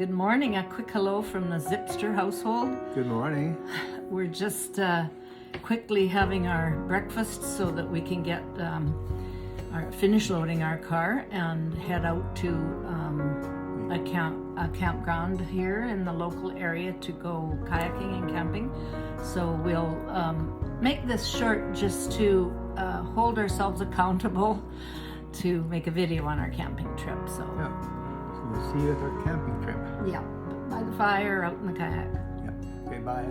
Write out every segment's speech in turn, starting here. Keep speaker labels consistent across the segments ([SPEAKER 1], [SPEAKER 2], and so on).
[SPEAKER 1] Good morning. A quick hello from the Zipster household.
[SPEAKER 2] Good morning.
[SPEAKER 1] We're just quickly having our breakfast so that we can get finish loading our car and head out to a campground here in the local area to go kayaking and camping. So we'll make this short just to hold ourselves accountable to make a video on our camping trip. So
[SPEAKER 2] Yeah. So we'll see you at our camping trip.
[SPEAKER 1] yeah, by the fire, out in the kayak.
[SPEAKER 2] Yeah. Okay, bye.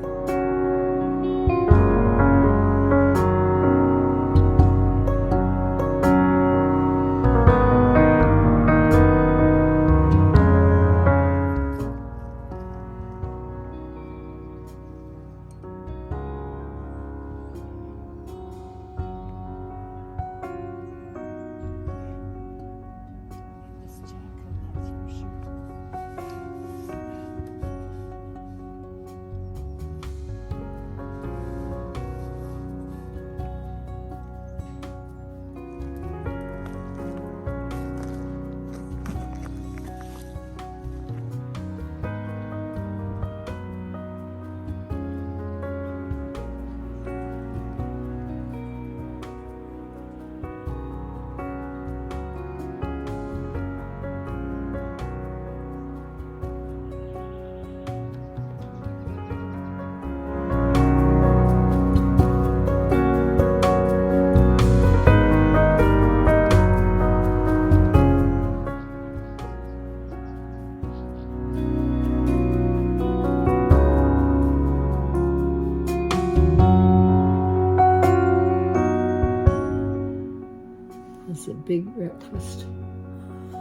[SPEAKER 1] It's a big breakfast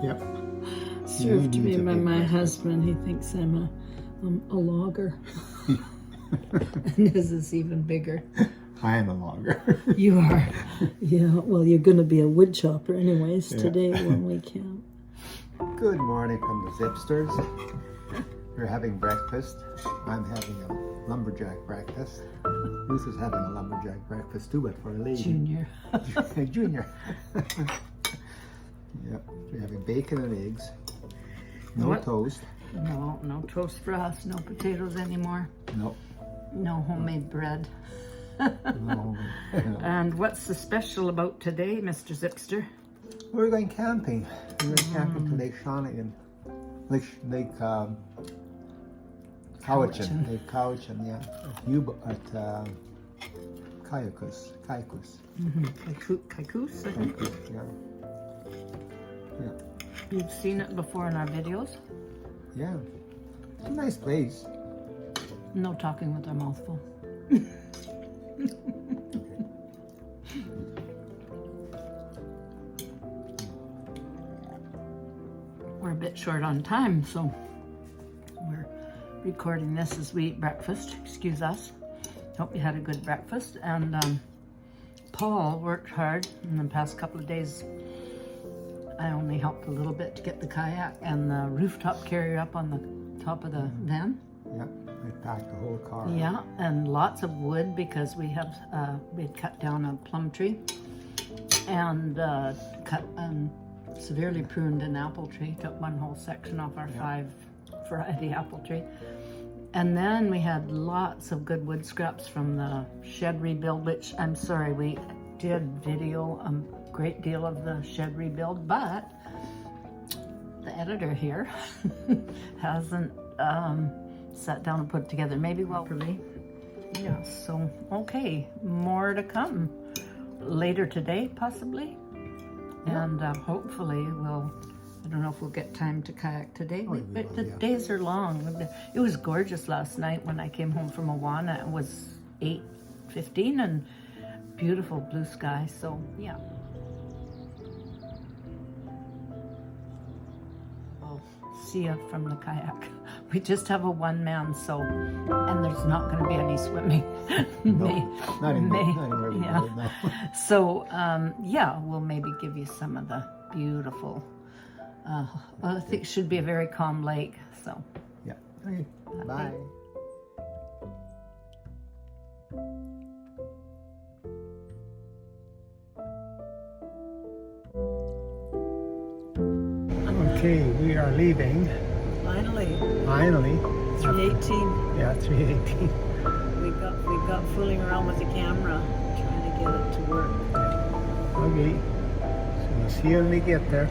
[SPEAKER 2] Yep.
[SPEAKER 1] served to
[SPEAKER 2] needs
[SPEAKER 1] me
[SPEAKER 2] a
[SPEAKER 1] by
[SPEAKER 2] big
[SPEAKER 1] my
[SPEAKER 2] breakfast.
[SPEAKER 1] husband. He thinks I'm a logger, and his is even bigger.
[SPEAKER 2] I am a logger.
[SPEAKER 1] You are, yeah. Well, you're going to be a wood chopper anyways
[SPEAKER 2] Yeah.
[SPEAKER 1] today when we camp.
[SPEAKER 2] Good morning from the Zipsters. We're having breakfast. I'm having a lumberjack breakfast. Ruth is having a lumberjack breakfast too, but for a lady.
[SPEAKER 1] Junior.
[SPEAKER 2] Junior. Yep. We're having bacon and eggs. No
[SPEAKER 1] What?
[SPEAKER 2] toast.
[SPEAKER 1] No toast for us. No potatoes anymore.
[SPEAKER 2] No.
[SPEAKER 1] No homemade bread.
[SPEAKER 2] No.
[SPEAKER 1] And what's the special about today, Mr. Zipster?
[SPEAKER 2] We're going camping. We're going camping to Lake Shawnee and Lake Cowichan. Lake Cowichan, yeah. At Kayakos.
[SPEAKER 1] Kaikous, I think.
[SPEAKER 2] Yeah. Yeah.
[SPEAKER 1] You've seen it before in our videos.
[SPEAKER 2] Yeah. It's a nice place.
[SPEAKER 1] No talking with our mouth full. We're a bit short on time, so we're recording this as we eat breakfast. Excuse us. Hope you had a good breakfast. And Paul worked hard in the past couple of days. I only helped a little bit to get the kayak and the rooftop carrier up on the top of the van.
[SPEAKER 2] Yeah. I packed the whole car.
[SPEAKER 1] Yeah, and lots of wood because we had cut down a plum tree and cut severely pruned an apple tree. Took one whole section off our 5-variety apple tree. And then we had lots of good wood scraps from the shed rebuild, which I'm sorry, we did video a great deal of the shed rebuild, but the editor here hasn't sat down and put it together. Maybe properly. Yeah, so okay, more to come later today, possibly. And hopefully I don't know if we'll get time to kayak today. But the days are long. It was gorgeous last night when I came home from Awana. It was 8:15 and beautiful blue sky. So yeah. I'll see you from the kayak. We just have a one-man, so, and there's not going to be any swimming.
[SPEAKER 2] Not anywhere we
[SPEAKER 1] yeah.
[SPEAKER 2] go now.
[SPEAKER 1] So, yeah, we'll maybe give you some of the beautiful, well, I think it should be a very calm lake, so.
[SPEAKER 2] Yeah. Okay. Bye. Okay, we are leaving.
[SPEAKER 1] Finally,
[SPEAKER 2] Finally.
[SPEAKER 1] 318.
[SPEAKER 2] Yeah, 318.
[SPEAKER 1] We got fooling around with the camera, trying to get it to work.
[SPEAKER 2] Okay. So we'll see you when we get there.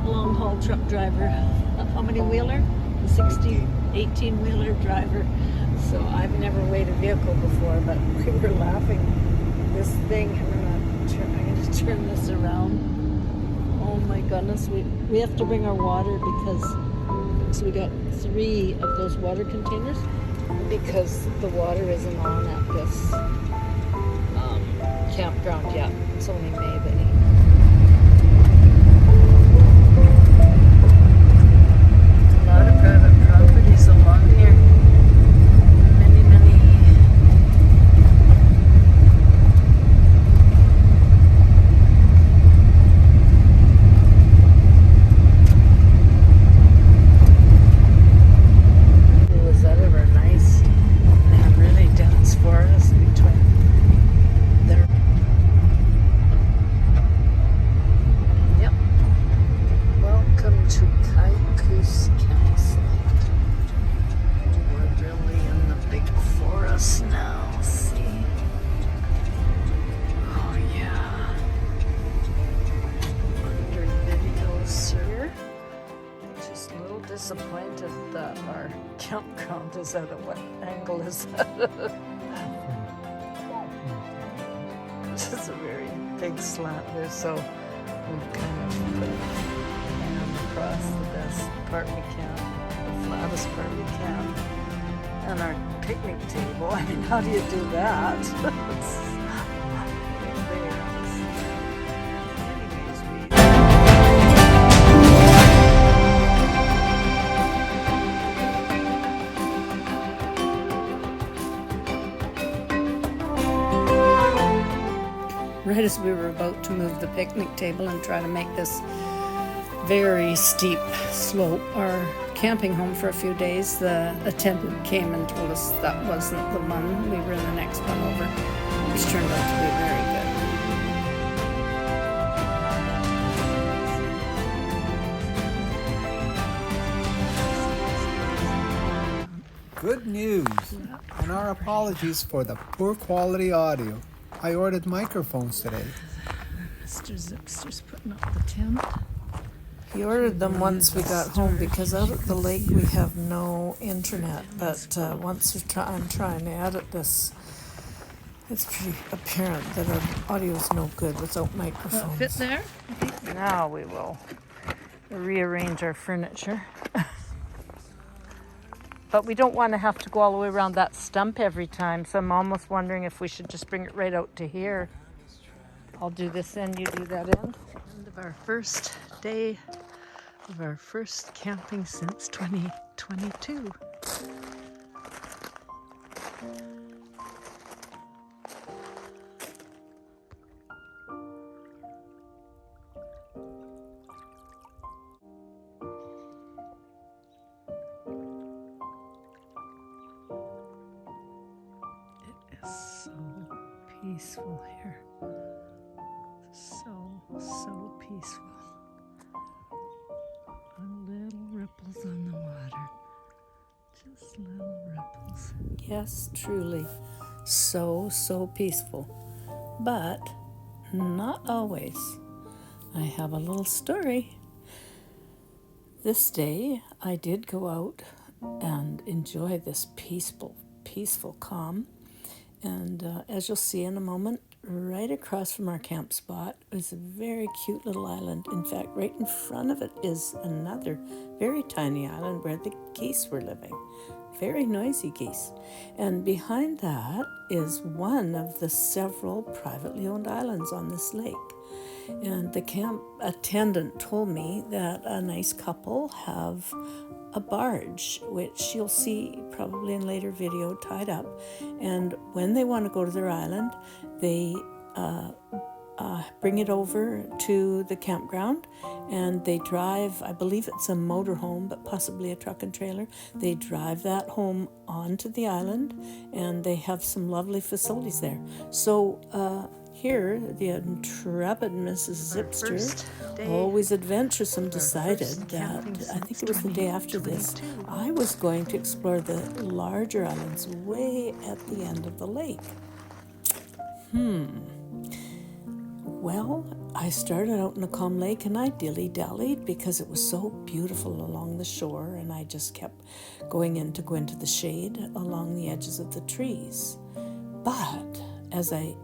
[SPEAKER 1] Long haul truck driver. How many wheeler? 18 wheeler driver. So I've never weighed a vehicle before, but we were laughing. This thing, I'm going to turn this around. Oh my goodness, we have to bring our water because, so we got 3 of those water containers because the water isn't on at this campground yet. It's only May, but a lot of private properties along here. Many, many. It was that ever nice? They have really dense forest between their. Yep. Welcome to Kaikous Campsite. We're really in the big forest now. See? Oh yeah. Under videos here. Just a little disappointed that our campground is at what angle is that? Just a very big slant here, so we've kind of put it across the best part we can, the flattest part we can, and our picnic table. I mean, how do you do that? It's right there. Anyways, right as we were about to move the picnic table and try to make this very steep slope our camping home for a few days, the attendant came and told us that wasn't the one. We were in the next one over, which turned out to be very
[SPEAKER 2] Good news. And our apologies for the poor quality audio. I ordered microphones today.
[SPEAKER 1] Mr. Zipster's putting up the tent. He ordered them once we got home because out at the lake we have no internet. But once I'm trying to edit this, it's pretty apparent that our audio is no good without microphones. Fit there? Now we will rearrange our furniture. But we don't want to have to go all the way around that stump every time, so I'm almost wondering if we should just bring it right out to here. I'll do this end, you do that end. End of our first day of our first camping since 2022. So peaceful here. So peaceful. Little ripples on the water. Just little ripples. Yes, truly. So peaceful. But not always. I have a little story. This day I did go out and enjoy this peaceful calm. And as you'll see in a moment, right across from our camp spot is a very cute little island. In fact, right in front of it is another very tiny island where the geese were living. Very noisy geese. And behind that is one of the several privately owned islands on this lake. And the camp attendant told me that a nice couple have a barge, which you'll see probably in later video, tied up. And when they want to go to their island, they
[SPEAKER 3] bring it over to the campground, and they drive, I believe it's a motorhome, but possibly a truck and trailer. They drive that home onto the island, and they have some lovely facilities there. So here, the intrepid Mrs. Zipster, always adventuresome, decided that, I think it was the day after this, I was going to explore the larger islands way at the end of the lake. Well, I started out in the Calm Lake and I dilly-dallied because it was so beautiful along the shore, and I just kept going into the shade along the edges of the trees. But as I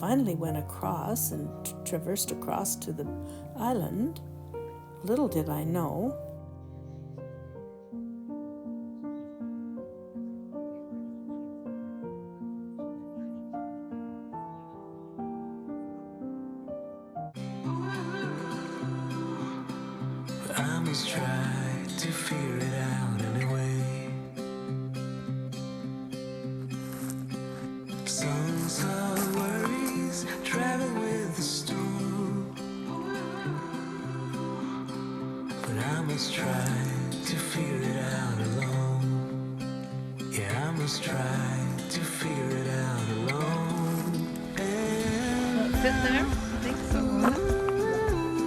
[SPEAKER 3] finally went across and traversed across to the island, little did I know
[SPEAKER 4] I must try to figure it out anyway. Songs of worries travel with the storm, but I must try to figure it out alone. Yeah, I must try to figure it out alone. And
[SPEAKER 1] Fit there? I think so. A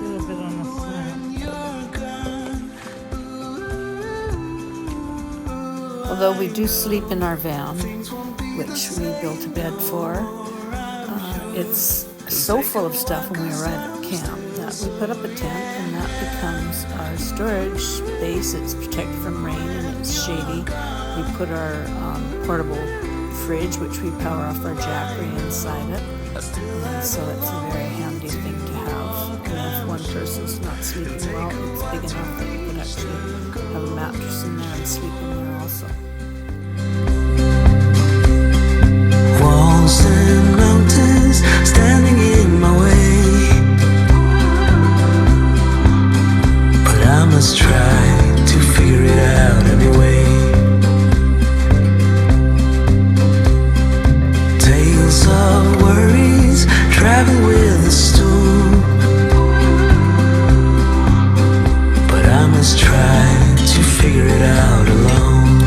[SPEAKER 1] little bit on the slant. Although we do sleep in our van, which we built a bed for, it's so full of stuff when we arrive at camp that we put up a tent, and that becomes our storage space. It's protected from rain and it's shady. We put our portable fridge, which we power off our Jackery, inside it. And so it's a very handy thing to have. And if one person's not sleeping well, it's big enough that we could actually have a mattress in there and sleep in there also.
[SPEAKER 4] walls and mountains standing in my way, but I must try to figure it out anyway. Tales of worries travel with the storm, but I must try to figure it out alone.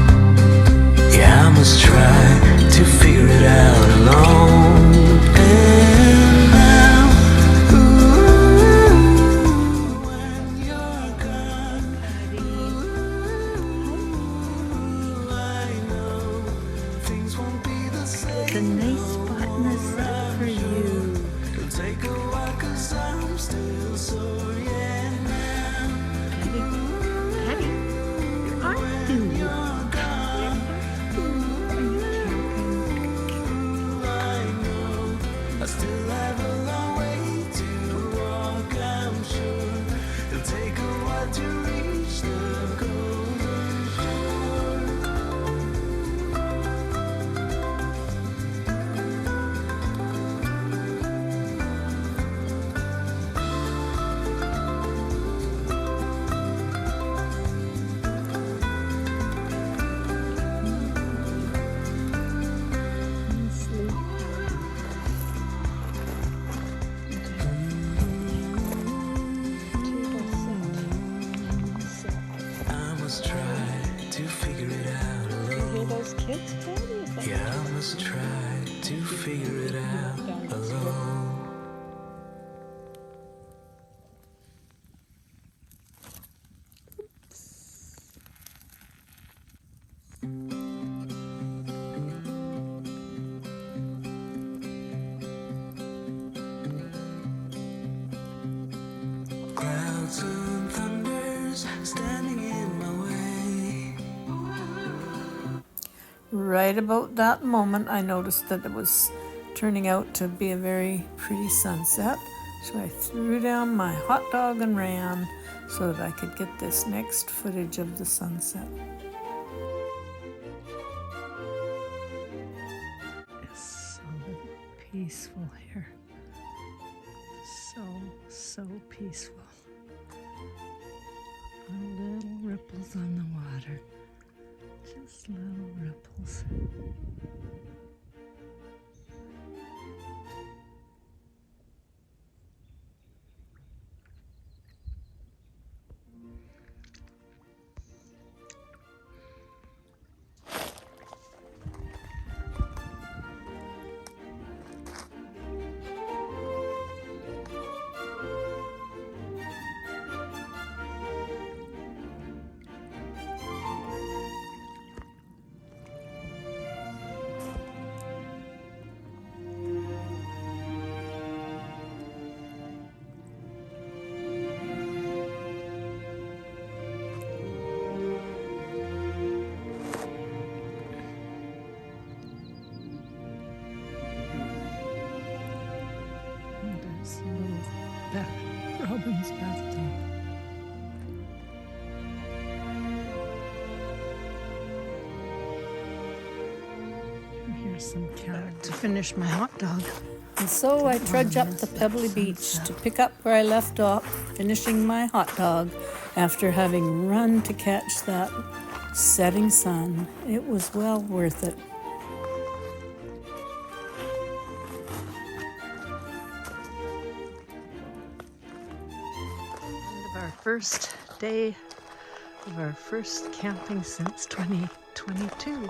[SPEAKER 4] Yeah, I must try to figure it out alone. And now, when you're gone, I know things won't be the same.
[SPEAKER 1] It's a nice spot in the sun for you.
[SPEAKER 4] It'll take a while 'cause I'm still sore, yeah, now.
[SPEAKER 1] Patty, where are you?
[SPEAKER 4] I still have a long way to walk, I'm sure. It'll take a while to reach the golden shore. I must try to figure it out alone.
[SPEAKER 1] Those kids, Patty?
[SPEAKER 4] Yeah, I must try to figure it out alone. Clouds and thunders standing in my way.
[SPEAKER 3] Right about that moment, I noticed that it was turning out to be a very pretty sunset. So I threw down my hot dog and ran so that I could get this next footage of the sunset. It's so peaceful here. So peaceful. Little ripples on the water. Just little ripples.
[SPEAKER 1] There's some carrot to finish my hot dog.
[SPEAKER 3] And so I trudge up the pebbly beach to pick up where I left off, finishing my hot dog after having run to catch that setting sun. It was well worth it.
[SPEAKER 1] End of our first day of our first camping since 2022.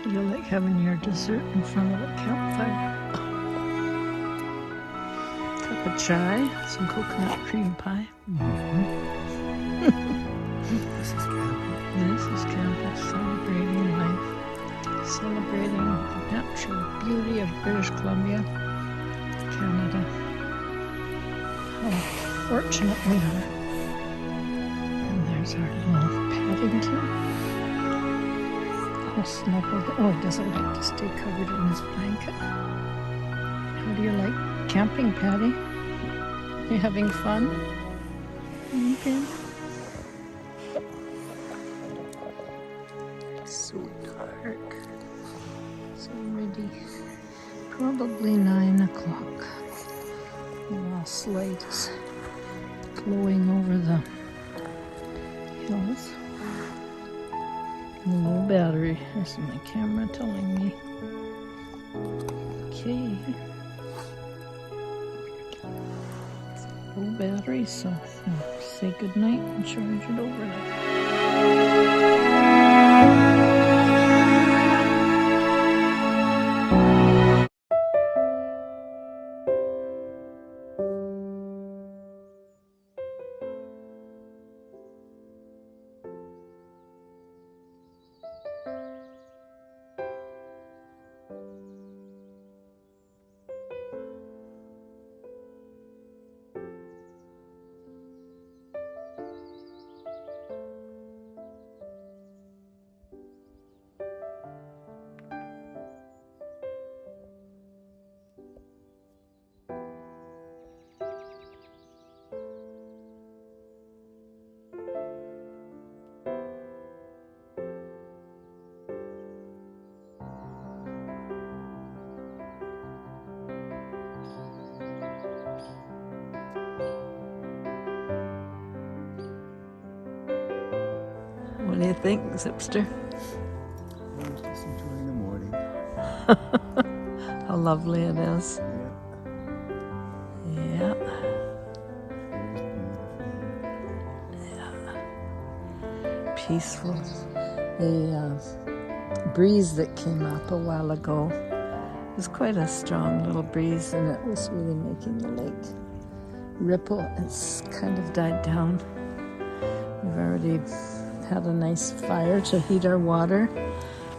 [SPEAKER 1] You like having your dessert in front of a campfire. Cup of chai, some coconut cream pie.
[SPEAKER 2] This is camping.
[SPEAKER 1] This is campus, celebrating life, celebrating the natural beauty of British Columbia, Canada. How fortunate we are. And there's our little Paddington. All snuggled. Oh, he doesn't like to stay covered in his blanket. How do you like camping, Patty? You having fun? Okay. So dark. It's already probably 9 o'clock. The last light is glowing over the hills. Low battery. This is my camera telling me. Okay. Low battery, so I'll say goodnight and charge it overnight. What do you think, Zipster?
[SPEAKER 2] I'm just enjoying the morning.
[SPEAKER 1] How lovely it is.
[SPEAKER 2] Yeah.
[SPEAKER 1] Yeah.
[SPEAKER 2] Very
[SPEAKER 1] Peaceful. The breeze that came up a while ago was quite a strong little breeze, and it was really making the lake ripple. It's kind of died down. We've already had a nice fire to heat our water,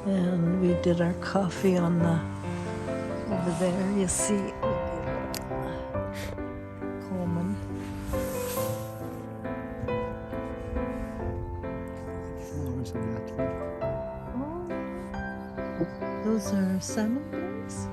[SPEAKER 1] and we did our coffee on the over there. You see Coleman.
[SPEAKER 2] flowers in that lake.
[SPEAKER 1] Those are salmon berries.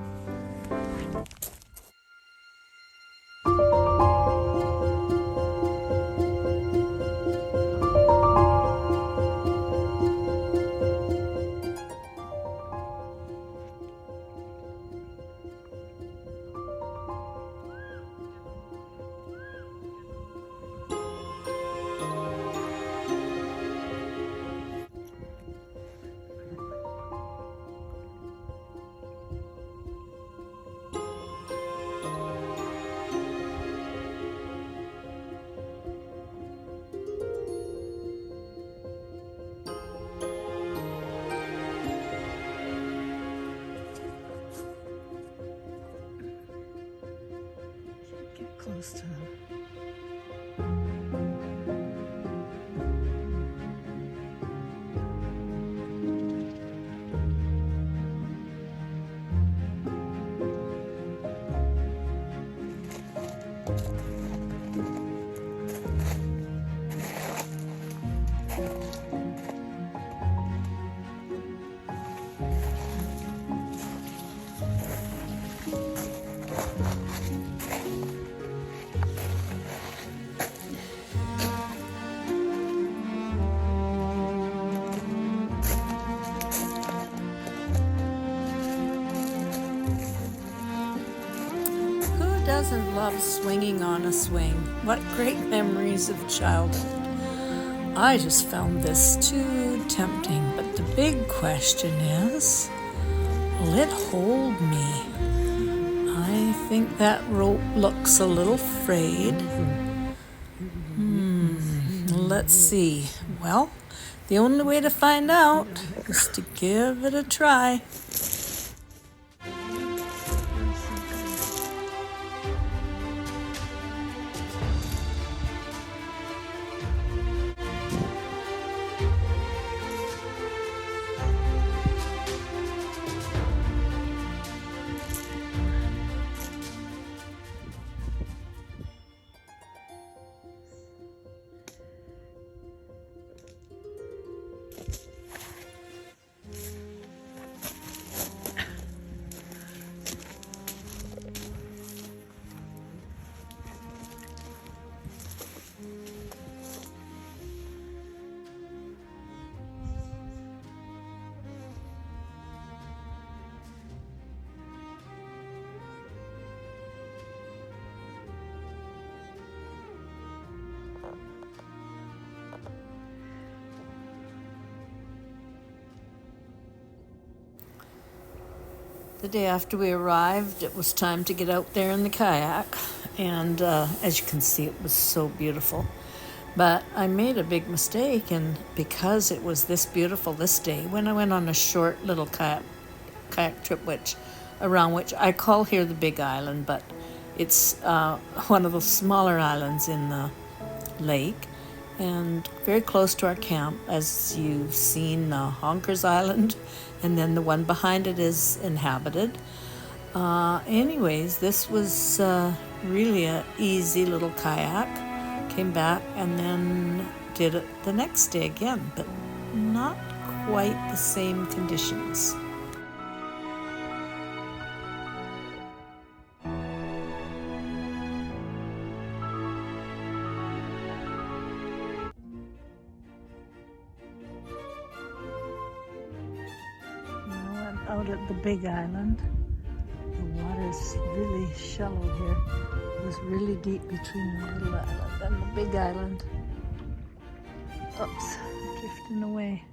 [SPEAKER 1] Get close to them.
[SPEAKER 3] doesn't love swinging on a swing? What great memories of childhood. I just found this too tempting, but the big question is, will it hold me? I think that rope looks a little frayed. Let's see. Well, the only way to find out is to give it a try. The day after we arrived, it was time to get out there in the kayak, and as you can see, it was so beautiful. But I made a big mistake, and because it was this beautiful this day, when I went on a short little kayak trip, around which I call here the Big Island, but it's one of the smaller islands in the lake, and very close to our camp, as you've seen, Honkers Island, and then the one behind it is inhabited. Anyways, this was really an easy little kayak. Came back and then did it the next day again, but not quite the same conditions. Out at the Big Island. The water's really shallow here. It was really deep between the little island and the Big Island. Oops, drifting away.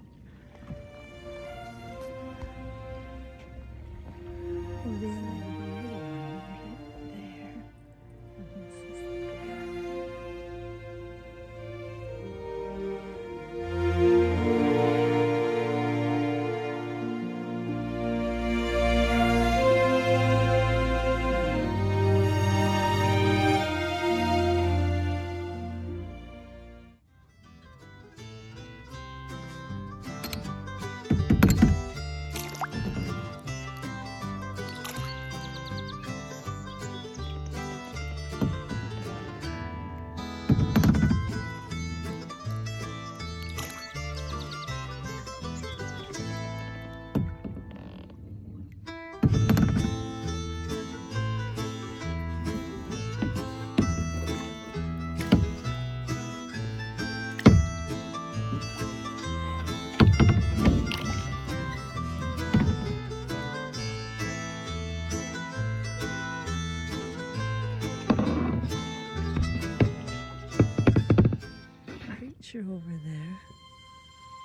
[SPEAKER 3] Over there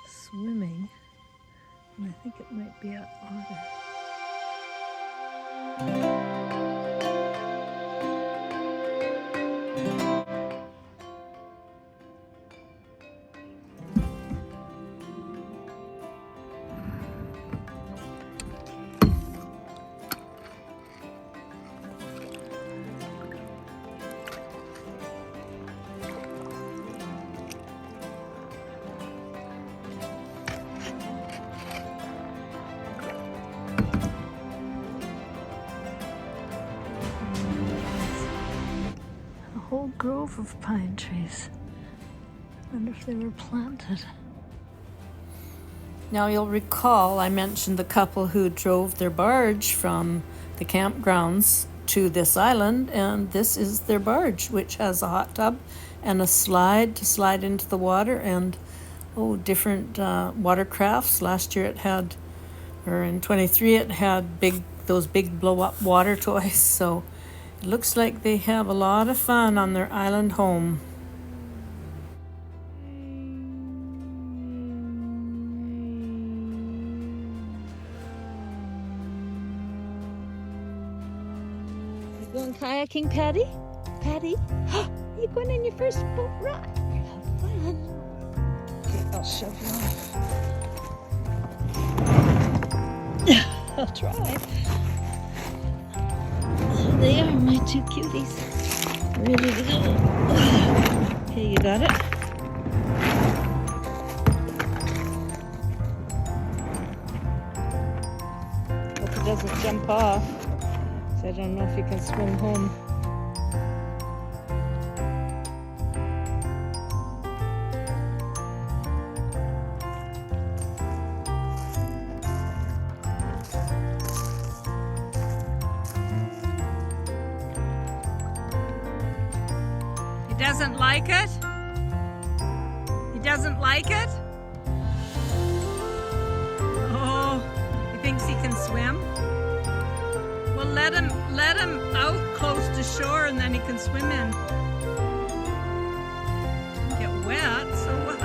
[SPEAKER 3] swimming, and I think it might be an otter. Whole grove of pine trees. I wonder if they were planted. Now you'll recall I mentioned the couple who drove their barge from the campgrounds to this island, and this is their barge, which has a hot tub and a slide to slide into the water, and different watercrafts. Last year it had, or in 23 it had those big blow up water toys. So Looks like they have a lot of fun on their island home. You going kayaking, Patty? Patty? You going on your first boat ride? Have fun. Okay, I'll shove you off. I'll try. They are my two cuties. Ready to go. Okay, you got it? Hope it doesn't jump off. So I don't know if you can swim home. He doesn't like it? He doesn't like it? Oh, he thinks he can swim? Well, let him out close to shore and then he can swim in. Get wet, so what?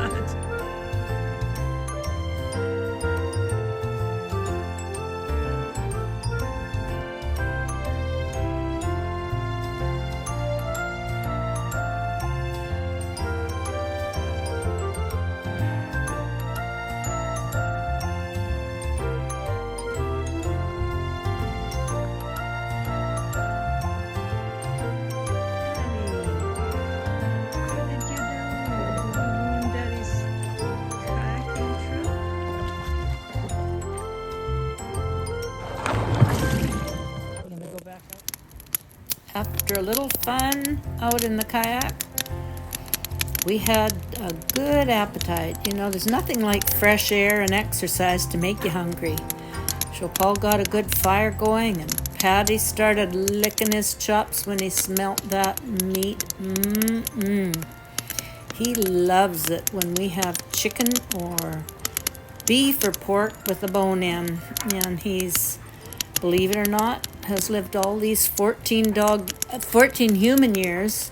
[SPEAKER 3] After a little fun out in the kayak, we had a good appetite. You know, there's nothing like fresh air and exercise to make you hungry. So Paul got a good fire going and Patty started licking his chops when he smelt that meat. He loves it when we have chicken or beef or pork with a bone in. And he's, believe it or not, has lived all these 14 human years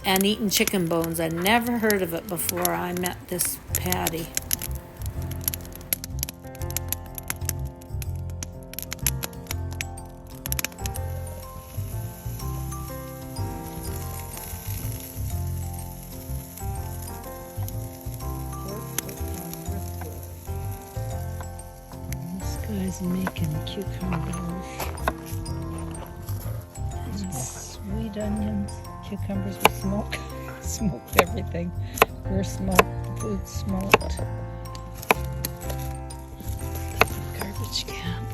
[SPEAKER 3] and eaten chicken bones. I never heard of it before I met this Patty. This guy's making cucumbers. Sweet onions, cucumbers with smoke. Smoked everything. We're smoked, the food smoked. Garbage can.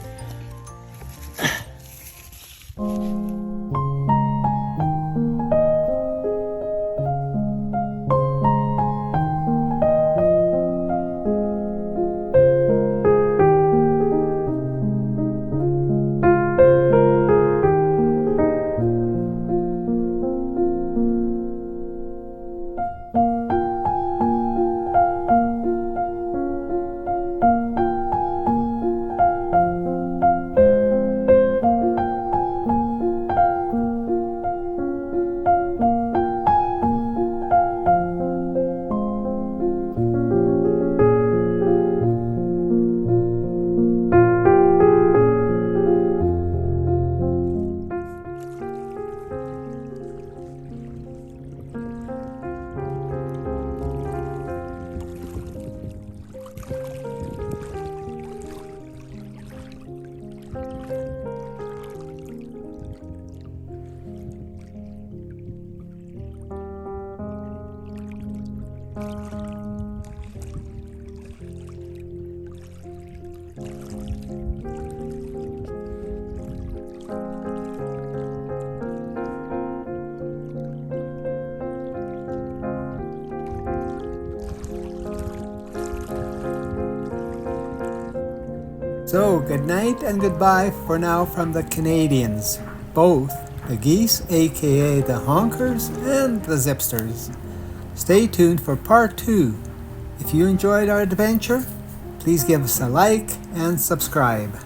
[SPEAKER 2] So, good night and goodbye for now from the Canadians, both the geese, aka the honkers, and the zipsters. Stay tuned for part 2. If you enjoyed our adventure, please give us a like and subscribe.